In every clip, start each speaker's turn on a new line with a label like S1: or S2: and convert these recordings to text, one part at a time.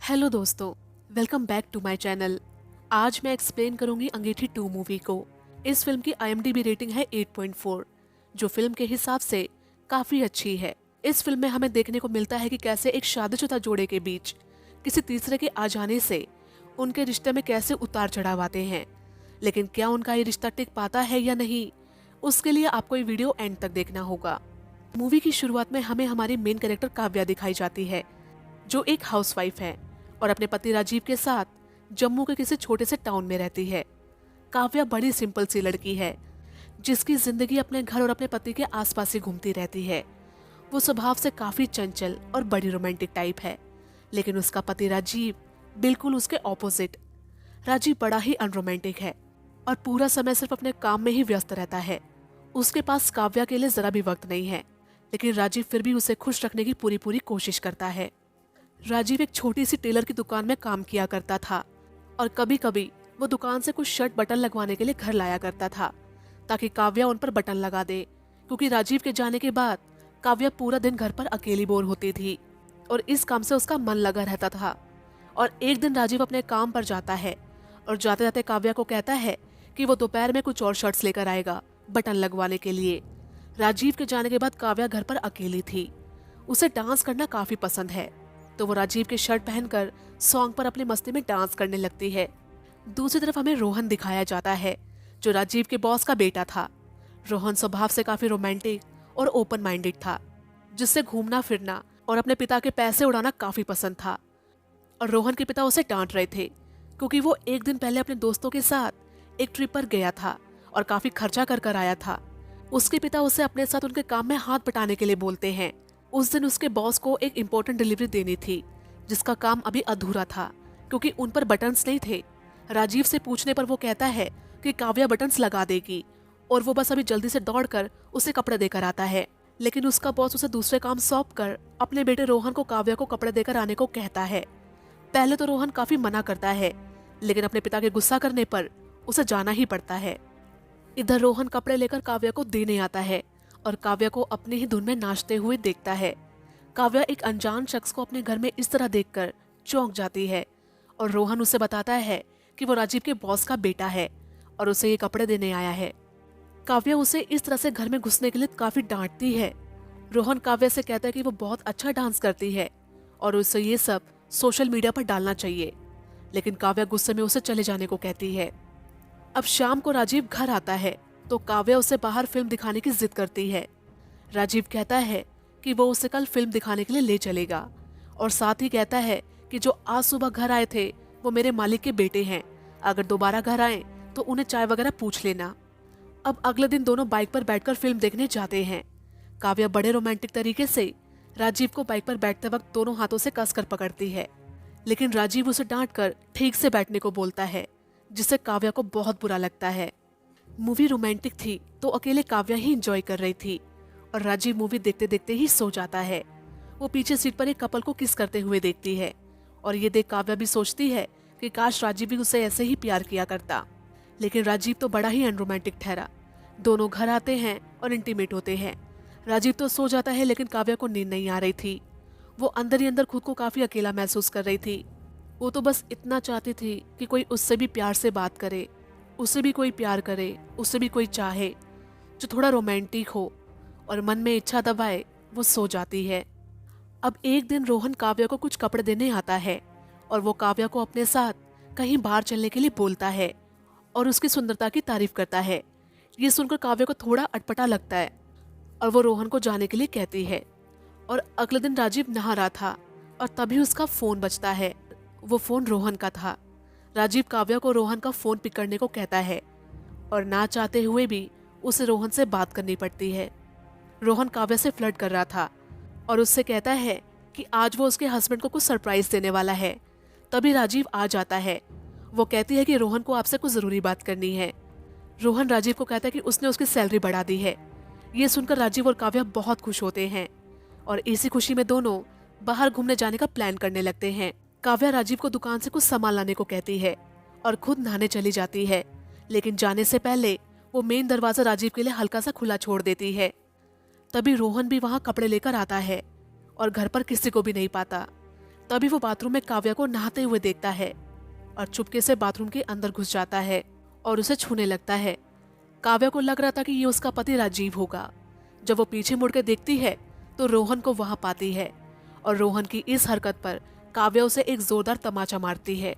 S1: Hello दोस्तों, welcome back to my channel. आज मैं एक्सप्लेन करूंगी अंगीठी 2 मूवी को। इस फिल्म की IMDb रेटिंग है 8.4, जो फिल्म के हिसाब से काफी अच्छी है। इस फिल्म में हमें देखने को मिलता है कि कैसे एक शादीशुदा जोड़े के बीच किसी तीसरे के आ जाने से उनके रिश्ते में कैसे उतार चढ़ाव आते हैं, लेकिन क्या उनका ये रिश्ता टिक पाता है या नहीं, उसके लिए आपको ये वीडियो एंड तक देखना होगा। मूवी की शुरुआत में हमें हमारी मेन कैरेक्टर काव्या दिखाई जाती है, जो एक हाउसवाइफ है और अपने पति राजीव के साथ जम्मू के किसी छोटे से टाउन में रहती है। काव्या बड़ी सिंपल सी लड़की है, जिसकी जिंदगी अपने घर और अपने पति के आसपास ही घूमती रहती है। वो स्वभाव से काफी चंचल और बड़ी रोमांटिक टाइप है, लेकिन उसका पति राजीव बिल्कुल उसके ऑपोजिट। राजीव बड़ा ही अनरोमांटिक है और पूरा समय सिर्फ अपने काम में ही व्यस्त रहता है। उसके पास काव्या के लिए जरा भी वक्त नहीं है, लेकिन राजीव फिर भी उसे खुश रखने की पूरी पूरी कोशिश करता है। राजीव एक छोटी सी टेलर की दुकान में काम किया करता था और कभी कभी वो दुकान से कुछ शर्ट बटन लगवाने के लिए घर लाया करता था, ताकि काव्या उन पर बटन लगा दे, क्योंकि राजीव के जाने के बाद काव्या पूरा दिन घर पर अकेली बोर होती थी और इस काम से उसका मन लगा रहता था। और एक दिन राजीव अपने काम पर जाता है और जाते जाते काव्या को कहता है कि वो दोपहर में कुछ और शर्ट्स लेकर आएगा बटन लगवाने के लिए। राजीव के जाने के बाद काव्या घर पर अकेली थी। उसे डांस करना काफी पसंद है, तो वो राजीव के शर्ट पहनकर सॉन्ग पर अपनी मस्ती में डांस करने लगती है। दूसरी तरफ हमें रोहन दिखाया जाता है, जो राजीव के बॉस का बेटा था। रोहन स्वभाव से काफी रोमांटिक और ओपन माइंडेड था, जिससे घूमना फिरना और अपने पिता के पैसे उड़ाना काफी पसंद था। और रोहन के पिता उसे डांट रहे थे, क्योंकि वो एक दिन पहले अपने दोस्तों के साथ एक ट्रिप पर गया था और काफी खर्चा कर कर आया था। उसके पिता उसे अपने साथ उनके काम में हाथ बटाने के लिए बोलते हैं। उस दिन उसके बॉस को एक इम्पोर्टेंट डिलीवरी देनी थी, जिसका काम अभी अधूरा था, क्योंकि उन पर बटन्स नहीं थे। राजीव से पूछने पर वो कहता है कि काव्या बटन्स लगा देगी और वो बस अभी जल्दी से दौड़कर उसे कपड़े देकर आता है। लेकिन उसका बॉस उसे दूसरे काम सौंप कर अपने बेटे रोहन को काव्या को कपड़े देकर आने को कहता है। पहले तो रोहन काफी मना करता है, लेकिन अपने पिता के गुस्सा करने पर उसे जाना ही पड़ता है। इधर रोहन कपड़े लेकर काव्या को देने आता है और काव्या को अपनी ही धुन में नाचते हुए देखता है। काव्या एक अनजान शख्स को अपने घर में इस तरह देखकर चौंक जाती है और रोहन उसे बताता है कि वो राजीव के बॉस का बेटा है और उसे ये कपड़े देने आया है। काव्या उसे इस तरह से घर में घुसने के लिए काफी डांटती है। रोहन काव्या से कहता है कि वो बहुत अच्छा डांस करती है और उसे ये सब सोशल मीडिया पर डालना चाहिए, लेकिन काव्या गुस्से में उसे चले जाने को कहती है। अब शाम को राजीव घर आता है तो काव्या उसे बाहर फिल्म दिखाने की जिद करती है। राजीव कहता है कि वो उसे कल फिल्म दिखाने के लिए ले चलेगा और साथ ही कहता है कि जो आज सुबह घर आए थे वो मेरे मालिक के बेटे हैं, अगर दोबारा घर आए तो उन्हें चाय वगैरह पूछ लेना। अब अगले दिन दोनों बाइक पर बैठकर फिल्म देखने जाते हैं। काव्या बड़े रोमांटिक तरीके से राजीव को बाइक पर बैठते वक्त दोनों हाथों से कसकर पकड़ती है, लेकिन राजीव उसे डांटकर ठीक से बैठने को बोलता है, जिससे काव्या को बहुत बुरा लगता है। मूवी रोमांटिक थी तो अकेले काव्या ही एंजॉय कर रही थी और राजीव मूवी देखते देखते ही सो जाता है। वो पीछे सीट पर एक कपल को किस करते हुए देखती है और ये देख काव्या भी सोचती है कि काश राजीव भी उसे ऐसे ही प्यार किया करता, लेकिन राजीव तो बड़ा ही अनरोमांटिक ठहरा। दोनों घर आते हैं और इंटीमेट होते हैं। राजीव तो सो जाता है, लेकिन काव्या को नींद नहीं आ रही थी। वो अंदर ही अंदर खुद को काफी अकेला महसूस कर रही थी। वो तो बस इतना चाहती थी कि कोई उससे भी प्यार से बात करे, उसे भी कोई प्यार करे, उसे भी कोई चाहे, जो थोड़ा रोमांटिक हो। और मन में इच्छा दबाए वो सो जाती है। अब एक दिन रोहन काव्या को कुछ कपड़े देने आता है और वो काव्या को अपने साथ कहीं बाहर चलने के लिए बोलता है और उसकी सुंदरता की तारीफ करता है। ये सुनकर काव्या को थोड़ा अटपटा लगता है और वो रोहन को जाने के लिए कहती है। और अगले दिन राजीव नहा रहा था और तभी उसका फोन बजता है। वो फोन रोहन का था। राजीव काव्या को रोहन का फोन पिक करने को कहता है और ना चाहते हुए भी उसे रोहन से बात करनी पड़ती है। रोहन काव्या से फ्लर्ट कर रहा था और उससे कहता है कि आज वो उसके हस्बैंड को कुछ सरप्राइज देने वाला है। तभी राजीव आ जाता है। वो कहती है कि रोहन को आपसे कुछ जरूरी बात करनी है। रोहन राजीव को कहता है कि उसने उसकी सैलरी बढ़ा दी है। ये सुनकर राजीव और काव्या बहुत खुश होते हैं और इसी खुशी में दोनों बाहर घूमने जाने का प्लान करने लगते हैं। काव्या राजीव को दुकान से कुछ सामान लाने को कहती है और खुद नहाने चली जाती है, लेकिन जाने से पहले वो मेन दरवाजा राजीव के लिए हल्का सा खुला छोड़ देती है। तभी रोहन भी वहां कपड़े लेकर आता है और घर पर किसी को भी नहीं पाता। तभी वो बाथरूम में काव्या को नहाते हुए देखता है और चुपके से बाथरूम के अंदर घुस जाता है और उसे छूने लगता है। काव्या को लग रहा था कि ये उसका पति राजीव होगा। जब वो पीछे मुड़ के देखती है तो रोहन को वहां पाती है और रोहन की इस हरकत पर काव्या उसे एक जोरदार तमाचा मारती है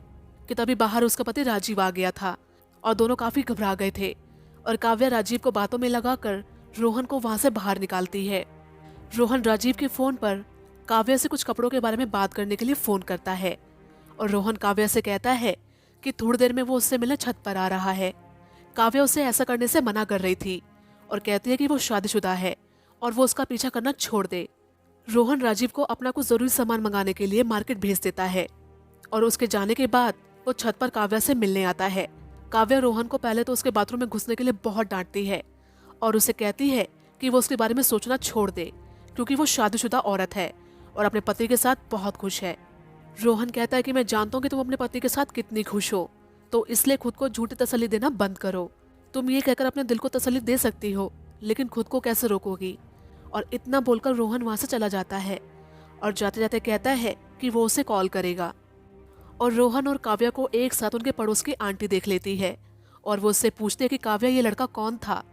S1: कि तभी बाहर उसका पति राजीव आ गया था और दोनों काफी घबरा गए थे और काव्या राजीव को बातों में लगाकर रोहन को वहां से बाहर निकालती है। रोहन राजीव के फोन पर काव्या से कुछ कपड़ों के बारे में बात करने के लिए फोन करता है और रोहन काव्या से कहता है कि थोड़ी देर में वो उससे मिलने छत पर आ रहा है। काव्या उसे ऐसा करने से मना कर रही थी और कहती है कि वो शादीशुदा है और वो उसका पीछा करना छोड़ दे। रोहन राजीव को अपना कुछ जरूरी सामान मंगाने के लिए मार्केट भेज देता है और उसके जाने के बाद वो छत पर काव्या से मिलने आता है। काव्या रोहन को पहले तो उसके बाथरूम में घुसने के लिए बहुत डांटती है और उसे कहती है कि वो उसके बारे में सोचना छोड़ दे क्योंकि वो शादीशुदा औरत है और अपने पति के साथ बहुत खुश है। रोहन कहता है कि मैं जानता हूँ कि तुम अपने पति के साथ कितनी खुश हो, तो इसलिए खुद को झूठी तसल्ली देना बंद करो। तुम ये कहकर अपने दिल को तसल्ली दे सकती हो, लेकिन खुद को कैसे रोकोगी। और इतना बोलकर रोहन वहां से चला जाता है और जाते जाते कहता है कि वो उसे कॉल करेगा। और रोहन और काव्या को एक साथ उनके पड़ोस की आंटी देख लेती है और वो उससे पूछती है कि काव्या ये लड़का कौन था।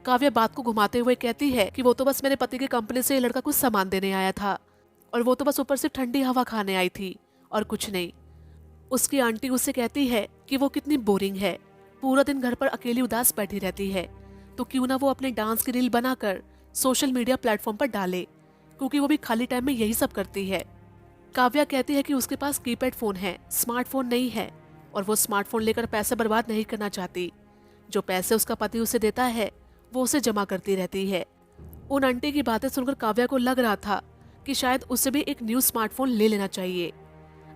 S1: काव्या बात को घुमाते हुए कहती है कि वो तो बस मेरे पति की कंपनी से ये लड़का कुछ सामान देने आया था और वो तो बस ऊपर से ठंडी हवा खाने आई थी और कुछ नहीं। उसकी आंटी उससे कहती है कि वो कितनी बोरिंग है, पूरा दिन घर पर अकेली उदास बैठी रहती है, तो क्यों ना वो अपने डांस की रील बनाकर सोशल मीडिया प्लेटफॉर्म पर डाले, क्योंकि वो भी खाली टाइम में यही सब करती है। काव्या कहती है कि उसके पास कीपैड फोन है, स्मार्टफोन नहीं है और वो स्मार्टफोन लेकर पैसे बर्बाद नहीं करना चाहती। जो पैसे उसका पति उसे देता है वो उसे जमा करती रहती है। उन आंटी की बातें सुनकर काव्या को लग रहा था कि शायद उसे भी एक न्यू स्मार्टफोन ले लेना चाहिए।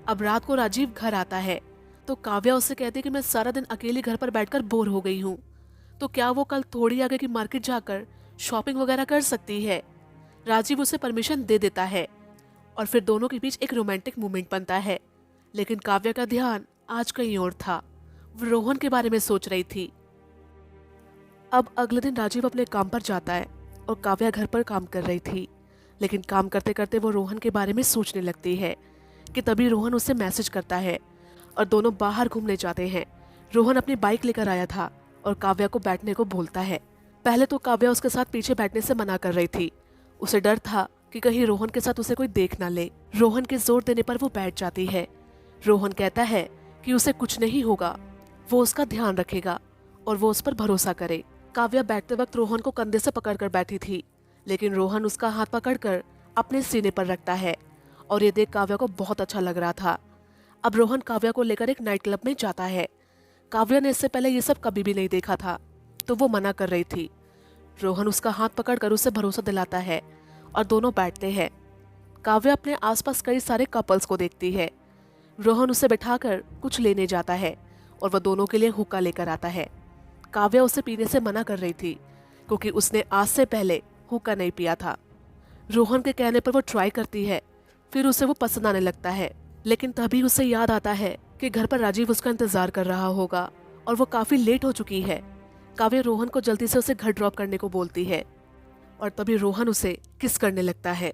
S1: अब रात को राजीव घर आता है तो काव्या उससे कहती है कि मैं सारा दिन अकेली घर पर बैठकर बोर हो गई हूँ, तो क्या वो कल थोड़ी आगे की मार्केट जाकर शॉपिंग वगैरह कर सकती है। राजीव उसे परमिशन दे देता है और फिर दोनों के बीच एक रोमांटिक मोमेंट बनता है, लेकिन काव्या का ध्यान आज कहीं और था। वो रोहन के बारे में सोच रही थी। अब अगले दिन राजीव अपने काम पर जाता है और काव्या घर पर काम कर रही थी, लेकिन काम करते करते वो रोहन के बारे में सोचने लगती है कि तभी रोहन उससे मैसेज करता है और दोनों बाहर घूमने जाते हैं। रोहन अपनी बाइक लेकर आया था और काव्या को बैठने को बोलता है। पहले तो काव्या उसके साथ पीछे बैठने से मना कर रही थी, उसे डर था कि कहीं रोहन के साथ उसे कोई देख ना ले। रोहन के जोर देने पर वो बैठ जाती है। रोहन कहता है कि उसे कुछ नहीं होगा, वो उसका ध्यान रखेगा और वो उस पर भरोसा करे। काव्या बैठते वक्त रोहन को कंधे से पकड़कर बैठी थी, लेकिन रोहन उसका हाथ पकड़कर अपने सीने पर रखता है और ये देख काव्या को बहुत अच्छा लग रहा था। अब रोहन काव्या को लेकर एक नाइट क्लब में जाता है। काव्या ने इससे पहले ये सब कभी भी नहीं देखा था, तो वो मना कर रही थी। रोहन उसका हाथ पकड़कर उसे भरोसा दिलाता है और दोनों बैठते हैं। काव्या अपने आसपास कई सारे कपल्स को देखती है। रोहन उसे बिठाकर कुछ लेने जाता है और वह दोनों के लिए हुक्का लेकर आता है। काव्या उसे पीने से मना कर रही थी क्योंकि उसने आज से पहले हुक्का नहीं पिया था। रोहन के कहने पर वो ट्राई करती है, फिर उसे वो पसंद आने लगता है, लेकिन तभी उसे याद आता है कि घर पर राजीव उसका इंतजार कर रहा होगा और वो काफी लेट हो चुकी है। काव्या रोहन को जल्दी से उसे घर ड्रॉप करने को बोलती है और तभी रोहन उसे किस करने लगता है।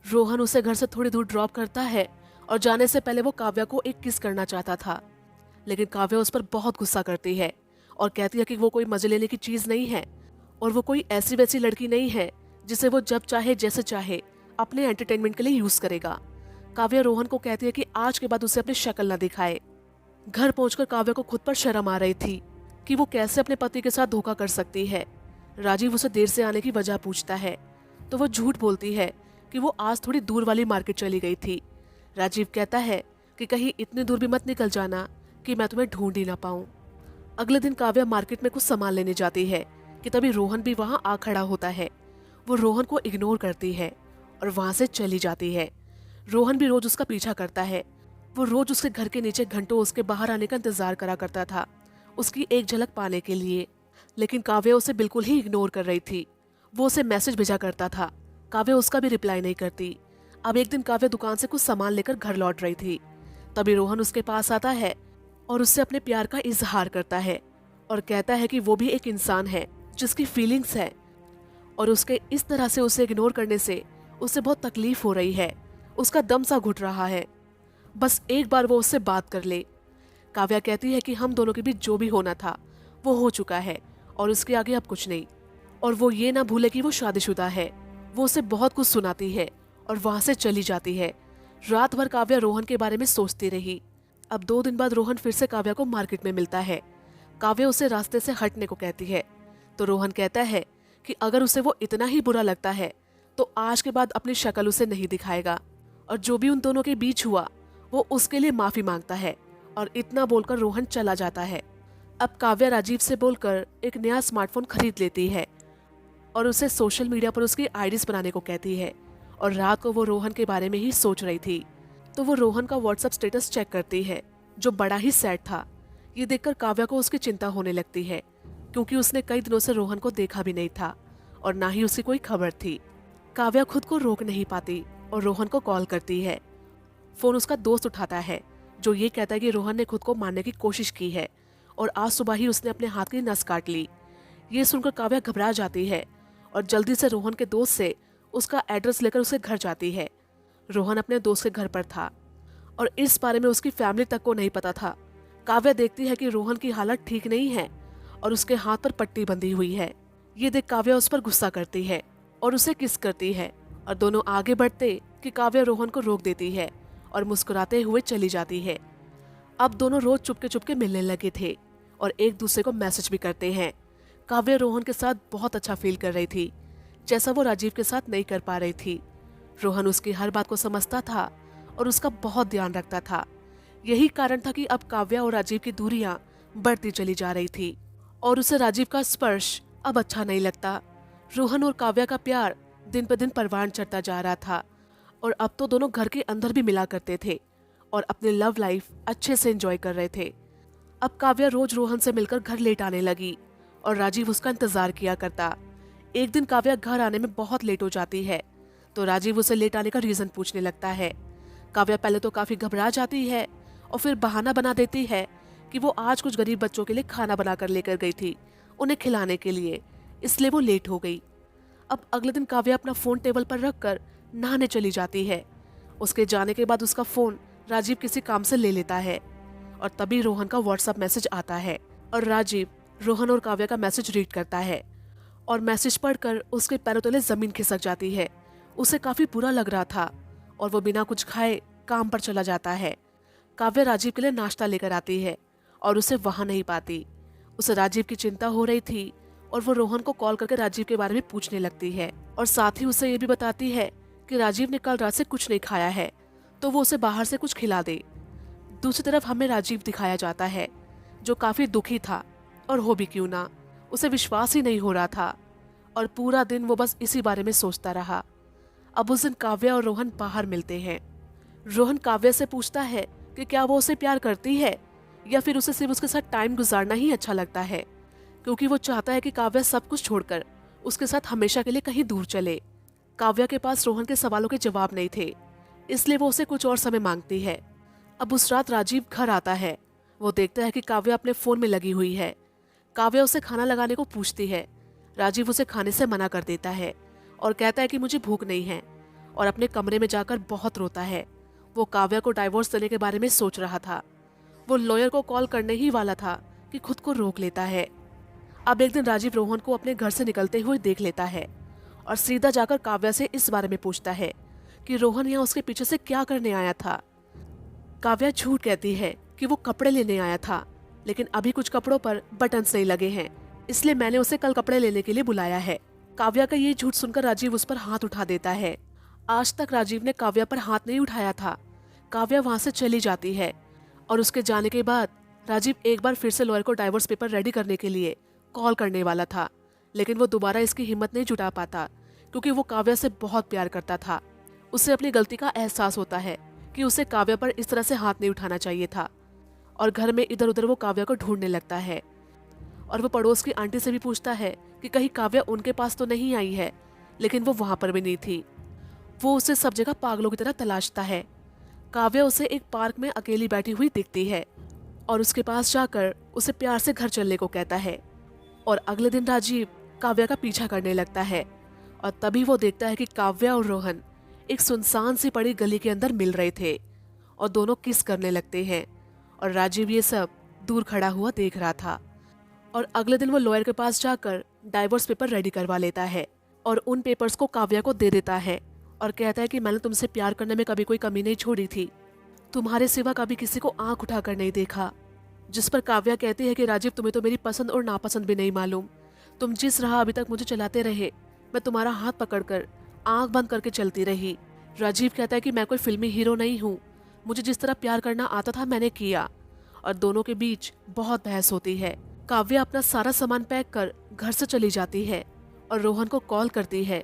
S1: रोहन उसे घर से थोड़ी दूर ड्रॉप करता है और जाने से पहले वो काव्या को एक किस करना चाहता था, लेकिन काव्या उस पर बहुत गुस्सा करती है और कहती है कि वो कोई मजे लेने की चीज नहीं है और वो कोई ऐसी वैसी लड़की नहीं है जिसे वो जब चाहे जैसे चाहे अपने एंटरटेनमेंट के लिए यूज करेगा। काव्या रोहन को कहती है कि आज के बाद उसे अपनी शक्ल न दिखाए। घर पहुंचकर काव्या को खुद पर शर्म आ रही थी कि वो कैसे अपने पति के साथ धोखा कर सकती है। राजीव उसे देर से आने की वजह पूछता है तो वो झूठ बोलती है कि वो आज थोड़ी दूर वाली मार्केट चली गई थी। राजीव कहता है कि कहीं इतनी दूर भी मत निकल जाना कि मैं तुम्हें ढूंढ ही ना पाऊं। अगले दिन काव्या मार्केट में कुछ सामान लेने जाती है कि तभी रोहन भी वहां आ खड़ा होता है। वो रोहन को इग्नोर करती है और वहां से चली जाती है। रोहन भी रोज उसका पीछा करता है। वो रोज उसके घर के नीचे घंटों उसके बाहर आने का इंतजार करा करता था, उसकी एक झलक पाने के लिए, लेकिन काव्या उसे बिल्कुल ही इग्नोर कर रही थी। वो उसे मैसेज भेजा करता था, काव्या उसका भी रिप्लाई नहीं करती। अब एक दिन काव्या दुकान से कुछ सामान लेकर घर लौट रही थी, तभी रोहन उसके पास आता है और उससे अपने प्यार का इजहार करता है और कहता है कि वो भी एक इंसान है जिसकी फीलिंग्स है और उसके इस तरह से उसे इग्नोर करने से उसे बहुत तकलीफ हो रही है, उसका दम सा घुट रहा है। बस एक बार वो उससे बात कर ले। काव्या कहती है कि हम दोनों के बीच जो भी होना था वो हो चुका है और उसके आगे अब कुछ नहीं, और वो ये ना भूले कि वो शादीशुदा है। वो उसे बहुत कुछ सुनाती है और वहां से चली जाती है। रात भर काव्या रोहन के बारे में सोचती रही। अब 2 दिन बाद रोहन फिर से काव्या को मार्केट में मिलता है। काव्या उसे रास्ते से हटने को कहती है तो रोहन कहता है कि अगर उसे वो इतना ही बुरा लगता है तो आज के बाद अपनी शक्ल उसे नहीं दिखाएगा, और जो भी उन दोनों के बीच हुआ वो उसके लिए माफी मांगता है। और इतना बोलकर रोहन चला जाता है। अब काव्या राजीव से बोलकर एक नया स्मार्टफोन खरीद लेती है और उसे सोशल मीडिया पर उसकी आईडीज बनाने को कहती है। और रात को वो रोहन के बारे में ही सोच रही थी तो वो रोहन का व्हाट्सएप स्टेटस चेक करती है जो बड़ा ही सैड था। ये देखकर काव्या को उसकी चिंता होने लगती है क्योंकि उसने कई दिनों से रोहन को देखा भी नहीं था और ना ही उसकी कोई खबर थी। काव्या खुद को रोक नहीं पाती और रोहन को कॉल करती है। फोन उसका दोस्त उठाता है जो ये कहता है कि रोहन ने खुद को मारने की कोशिश की है और आज सुबह ही उसने अपने हाथ की नस काट ली। ये सुनकर काव्या घबरा जाती है और जल्दी से रोहन के दोस्त से उसका एड्रेस लेकर उसके घर जाती है। रोहन अपने दोस्त के घर पर था और इस बारे में उसकी फैमिली तक को नहीं पता था। काव्या देखती है कि रोहन की हालत ठीक नहीं है और उसके हाथ पर पट्टी बंधी हुई है। ये देख काव्या उस पर गुस्सा करती है और उसे किस करती है और दोनों आगे बढ़ते कि काव्या रोहन को रोक देती है और मुस्कुराते हुए चली जाती है। अब दोनों रोज चुपके चुपके मिलने लगे थे और एक दूसरे को मैसेज भी करते हैं। काव्या रोहन के साथ बहुत अच्छा फील कर रही थी जैसा वो राजीव के साथ नहीं कर पा रही थी। रोहन उसकी हर बात को समझता था और उसका बहुत ध्यान रखता था। यही कारण था कि अब काव्या और राजीव की दूरियां बढ़ती चली जा रही थी और उसे राजीव का स्पर्श अब अच्छा नहीं लगता। रोहन और काव्या का प्यार दिन पर दिन परवान चढ़ता जा रहा था और अब तो दोनों घर के अंदर भी मिला करते थे और अपनी लव लाइफ अच्छे से एंजॉय कर रहे थे। अब काव्या रोज रोहन से मिलकर घर लेट आने लगी और राजीव उसका इंतजार किया करता। एक दिन काव्या घर आने में बहुत लेट हो जाती है तो राजीव उसे लेट आने का रीजन पूछने लगता है। काव्या पहले तो काफी घबरा जाती है और फिर बहाना बना देती है कि वो आज कुछ गरीब बच्चों के लिए खाना बनाकर लेकर गई थी उन्हें खिलाने के लिए, इसलिए वो लेट हो गई। अब अगले दिन काव्या अपना फोन टेबल पर रखकर नहाने चली जाती है। उसके जाने के बाद उसका फोन राजीव किसी काम से ले लेता है और तभी रोहन का व्हाट्सएप मैसेज आता है और राजीव रोहन और काव्या का मैसेज रीड करता है और मैसेज पढ़कर उसके पैरों तले जमीन खिसक जाती है। उसे काफी बुरा लग रहा था और वो बिना कुछ खाए काम पर चला जाता है। काव्या राजीव के लिए नाश्ता लेकर आती है और उसे वहां नहीं पाती। उसे राजीव की चिंता हो रही थी और वो रोहन को कॉल करके राजीव के बारे में पूछने लगती है और साथ ही उसे ये भी बताती है कि राजीव ने कल रात से कुछ नहीं खाया है तो वो उसे बाहर से कुछ खिला दे। दूसरी तरफ हमें राजीव दिखाया जाता है जो काफी दुखी था और हो भी क्यों ना, उसे विश्वास ही नहीं हो रहा था और पूरा दिन वो बस इसी बारे में सोचता रहा। अब उस दिन काव्या और रोहन बाहर मिलते हैं। रोहन काव्या से पूछता है कि क्या वो उसे प्यार करती है या फिर उसे सिर्फ उसके साथ टाइम गुजारना ही अच्छा लगता है, क्योंकि वो चाहता है कि काव्या सब कुछ छोड़कर उसके साथ हमेशा के लिए कहीं दूर चले। काव्या के पास रोहन के सवालों के जवाब नहीं थे, इसलिए वो उसे कुछ और समय मांगती है। अब उस रात राजीव घर आता है। वो देखता है कि काव्या अपने फोन में लगी हुई है। काव्या उसे खाना लगाने को पूछती है। राजीव उसे खाने से मना कर देता है और कहता है कि मुझे भूख नहीं है, और अपने कमरे में जाकर बहुत रोता है। वो काव्या को डाइवोर्स देने के बारे में सोच रहा था। वो लॉयर को कॉल करने ही वाला था कि खुद को रोक लेता है। अब एक दिन राजीव रोहन को अपने घर से निकलते हुए देख लेता है और सीधा जाकर काव्या से इस बारे में पूछता है कि रोहन यहाँ उसके पीछे से क्या करने आया था। काव्या झूठ कहती है कि वो कपड़े लेने आया था, लेकिन अभी कुछ कपड़ों पर बटन्स नहीं लगे हैं, इसलिए मैंने उसे कल कपड़े लेने के लिए बुलाया है। काव्या का ये झूठ सुनकर राजीव उस पर हाथ उठा देता है। आज तक राजीव ने काव्या पर हाथ नहीं उठाया था। काव्या वहां से चली जाती है और उसके जाने के बाद राजीव एक बार फिर से लॉयर को डाइवोर्स पेपर रेडी करने के लिए कॉल करने वाला था, लेकिन वो दोबारा इसकी हिम्मत नहीं जुटा पाता क्योंकि वो काव्या से बहुत प्यार करता था। उसे अपनी गलती का एहसास होता है कि उसे काव्या पर इस तरह से हाथ नहीं उठाना चाहिए था और घर में इधर उधर वो काव्या को ढूंढने लगता है और वो पड़ोस की आंटी से भी पूछता है कि कहीं काव्या उनके पास तो नहीं आई है, लेकिन वो वहां पर भी नहीं थी। वो उसे सब जगह पागलों की तरह तलाशता है। काव्या उसे एक पार्क में अकेली बैठी हुई दिखती है और उसके पास जाकर उसे प्यार से घर चलने को कहता है और अगले दिन राजीव काव्या का पीछा करने लगता है और तभी वो देखता है कि काव्या और रोहन एक सुनसान सी पड़ी गली के अंदर मिल रहे थे और दोनों किस करने लगते हैं और राजीव ये सब दूर खड़ा हुआ देख रहा था। और अगले दिन वो लॉयर के पास जाकर डाइवोर्स पेपर रेडी करवा लेता है और उन पेपर्स को काव्या को दे देता है और कहता है कि मैंने तुमसे प्यार करने में कभी कोई कमी नहीं छोड़ी थी, तुम्हारे सिवा कभी किसी को आंख उठाकर नहीं देखा। जिस पर काव्या कहती है कि राजीव तुम्हें तो मेरी पसंद और नापसंद भी नहीं मालूम, तुम जिस राह अभी तक मुझे चलाते रहे मैं तुम्हारा हाथ पकड़कर आंख बंद करके चलती रही। राजीव कहता है कि मैं कोई फिल्मी हीरो नहीं हूँ, मुझे जिस तरह प्यार करना आता था मैंने किया। और दोनों के बीच बहुत बहस होती है। काव्या अपना सारा सामान पैक कर घर से चली जाती है और रोहन को कॉल करती है।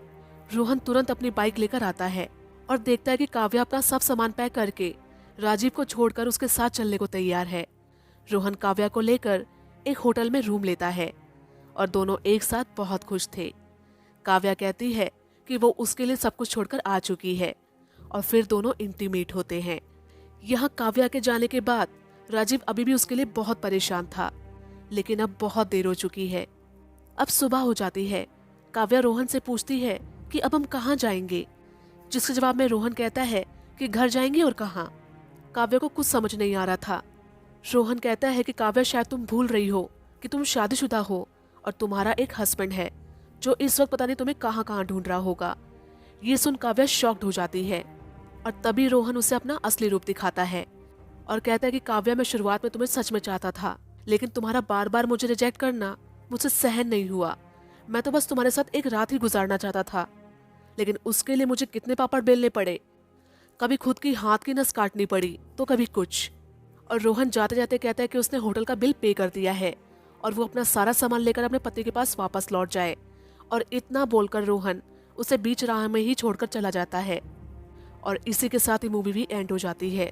S1: रोहन तुरंत अपनी बाइक लेकर आता है और देखता है कि काव्या अपना सब सामान पैक करके राजीव को छोड़कर उसके साथ चलने को तैयार है। रोहन काव्या को लेकर एक होटल में रूम लेता है और दोनों एक साथ बहुत खुश थे। काव्या कहती है कि वो उसके लिए सब कुछ छोड़कर आ चुकी है और फिर दोनों इंटीमेट होते हैं। यहाँ काव्या के जाने के बाद राजीव अभी भी उसके लिए बहुत परेशान था, लेकिन अब बहुत देर हो चुकी है। अब सुबह हो जाती है। काव्या रोहन से पूछती है कि अब हम कहाँ जाएंगे, जिसके जवाब में रोहन कहता है कि घर जाएंगे और कहाँ। काव्या को कुछ समझ नहीं आ रहा था। रोहन कहता है कि काव्या शायद तुम भूल रही हो कि तुम शादीशुदा हो और तुम्हारा एक हस्बैंड है जो इस वक्त पता नहीं तुम्हें कहाँ कहाँ ढूंढ रहा होगा। ये सुन काव्या शॉक्ड हो जाती है और तभी रोहन उसे अपना असली रूप दिखाता है और कहता है कि काव्या मैं शुरुआत में तुम्हें सच में चाहता था, लेकिन तुम्हारा बार बार मुझे रिजेक्ट करना मुझसे सहन नहीं हुआ। मैं तो बस तुम्हारे साथ एक रात ही गुजारना चाहता था, लेकिन उसके लिए मुझे कितने पापड़ बेलने पड़े, कभी खुद की हाथ की नस काटनी पड़ी तो कभी कुछ। और रोहन जाते जाते कहता है कि उसने होटल का बिल पे कर दिया है और वो अपना सारा सामान लेकर अपने पति के पास वापस लौट जाए। और इतना बोलकर रोहन उसे बीच राह में ही छोड़कर चला जाता है और इसी के साथ ही मूवी भी एंड हो जाती है।